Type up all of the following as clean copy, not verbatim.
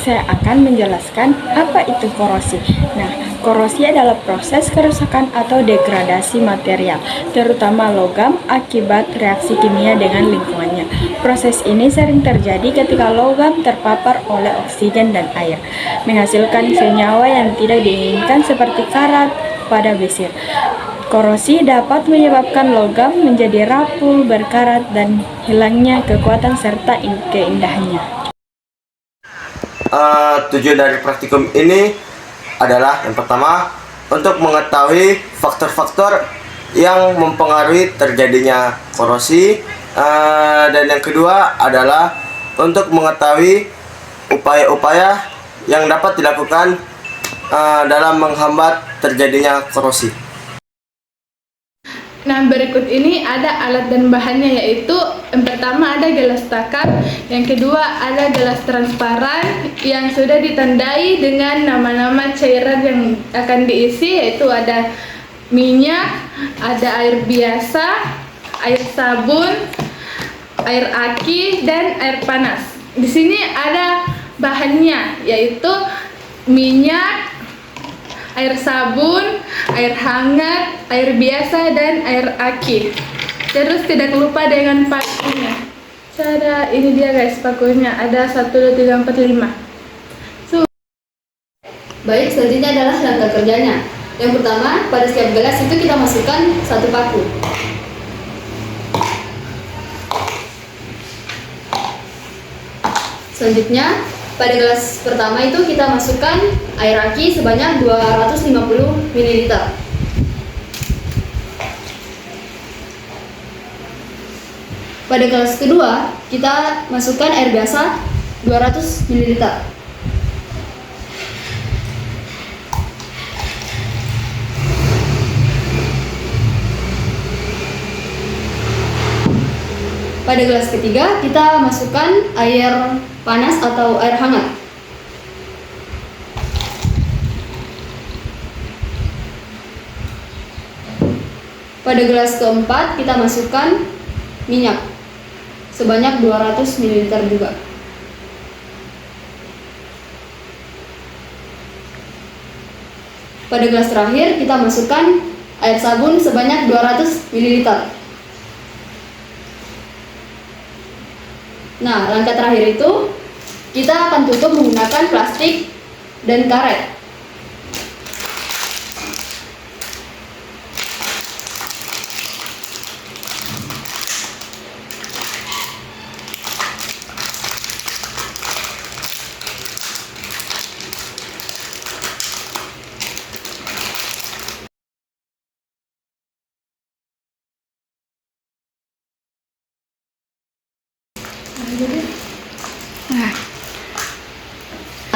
saya akan menjelaskan apa itu korosi. Nah, korosi adalah proses kerusakan atau degradasi material, terutama logam akibat reaksi kimia dengan lingkungannya. Proses ini sering terjadi ketika logam terpapar oleh oksigen dan air, menghasilkan senyawa yang tidak diinginkan seperti karat pada besir. Korosi dapat menyebabkan logam menjadi rapuh, berkarat, dan hilangnya kekuatan serta keindahannya. Tujuan dari praktikum ini adalah yang pertama untuk mengetahui faktor-faktor yang mempengaruhi terjadinya korosi, dan yang kedua adalah untuk mengetahui upaya-upaya yang dapat dilakukan dalam menghambat terjadinya korosi. Nah, berikut ini ada alat dan bahannya, yaitu yang pertama ada gelas takar, yang kedua ada gelas transparan yang sudah ditandai dengan nama-nama cairan yang akan diisi, yaitu ada minyak, ada air biasa, air sabun, air aki, dan air panas. Di sini ada bahannya, yaitu minyak, air sabun, air hangat, air biasa, dan air aki. Terus tidak lupa dengan pakunya. Cara ini dia guys, pakunya ada 1, 2, 3, 4, 5. Baik, selanjutnya adalah langkah kerjanya. Yang pertama, pada setiap gelas itu kita masukkan 1 paku. Selanjutnya, pada gelas pertama itu kita masukkan air aki sebanyak 250 ml. Pada gelas kedua, kita masukkan air biasa 200 ml. Pada gelas ketiga, kita masukkan air panas atau air hangat. Pada gelas keempat, kita masukkan minyak sebanyak 200 ml juga. Pada gelas terakhir, kita masukkan air sabun sebanyak 200 ml. Nah, langkah terakhir itu kita akan tutup menggunakan plastik dan karet.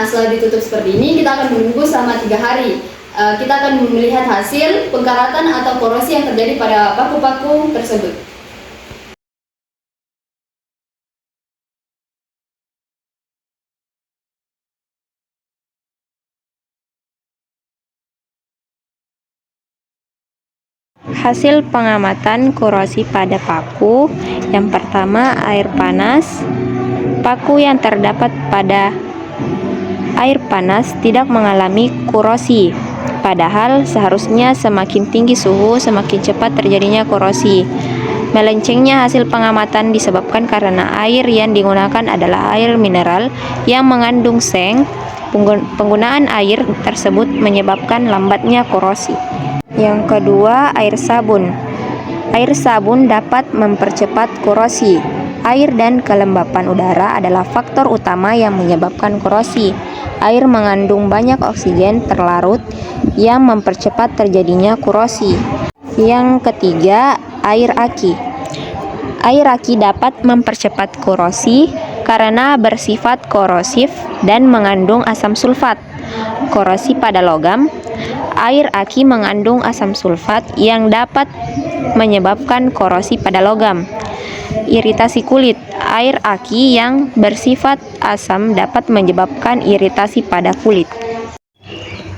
Nah, setelah ditutup seperti ini, kita akan menunggu selama 3 hari. Kita akan melihat hasil pengkaratan atau korosi yang terjadi pada paku-paku tersebut. Hasil pengamatan korosi pada paku. Yang pertama, air panas. Paku yang terdapat pada air panas tidak mengalami korosi, padahal seharusnya semakin tinggi suhu, semakin cepat terjadinya korosi. Melencengnya hasil pengamatan disebabkan karena air yang digunakan adalah air mineral yang mengandung seng. Penggunaan air tersebut menyebabkan lambatnya korosi. Yang kedua, air sabun. Air sabun dapat mempercepat korosi. Air dan kelembapan udara adalah faktor utama yang menyebabkan korosi. Air mengandung banyak oksigen terlarut yang mempercepat terjadinya korosi. Yang ketiga, air aki. Air aki dapat mempercepat korosi karena bersifat korosif dan mengandung asam sulfat. Korosi pada logam. Air aki mengandung asam sulfat yang dapat menyebabkan korosi pada logam. Iritasi kulit. Air aki yang bersifat asam dapat menyebabkan iritasi pada kulit.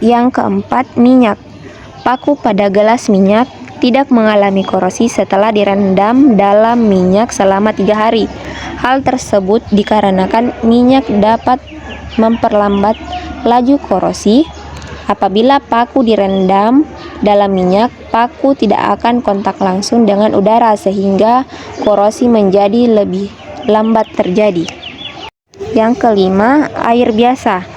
Yang keempat, minyak. Paku pada gelas minyak tidak mengalami korosi setelah direndam dalam minyak selama 3 hari. Hal tersebut dikarenakan minyak dapat memperlambat laju korosi. Apabila paku direndam dalam minyak, paku tidak akan kontak langsung dengan udara sehingga korosi menjadi lebih lambat terjadi. Yang kelima, air biasa.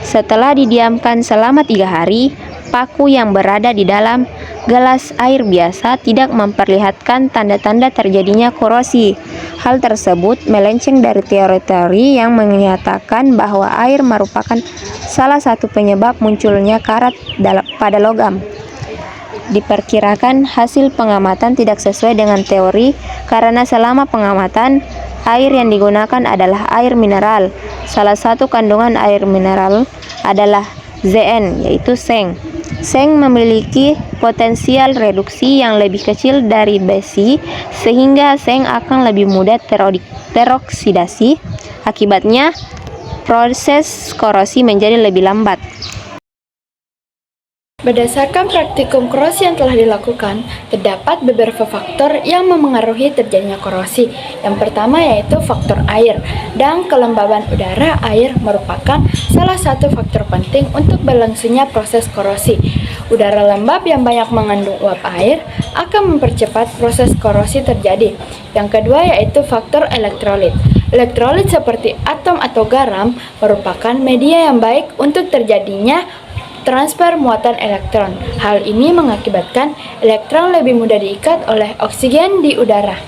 Setelah didiamkan selama 3 hari, paku yang berada di dalam gelas air biasa tidak memperlihatkan tanda-tanda terjadinya korosi. Hal tersebut melenceng dari teori-teori yang menyatakan bahwa air merupakan salah satu penyebab munculnya karat pada logam. Diperkirakan hasil pengamatan tidak sesuai dengan teori karena selama pengamatan, air yang digunakan adalah air mineral. Salah satu kandungan air mineral adalah Zn, yaitu seng. Seng memiliki potensial reduksi yang lebih kecil dari besi, sehingga seng akan lebih mudah teroksidasi. Akibatnya, proses korosi menjadi lebih lambat. Berdasarkan praktikum korosi yang telah dilakukan, terdapat beberapa faktor yang memengaruhi terjadinya korosi. Yang pertama yaitu faktor air, dan kelembaban udara air merupakan salah satu faktor penting untuk berlangsungnya proses korosi. Udara lembab yang banyak mengandung uap air akan mempercepat proses korosi terjadi. Yang kedua yaitu faktor elektrolit. Elektrolit seperti atom atau garam merupakan media yang baik untuk terjadinya transfer muatan elektron. Hal ini mengakibatkan elektron lebih mudah diikat oleh oksigen di udara.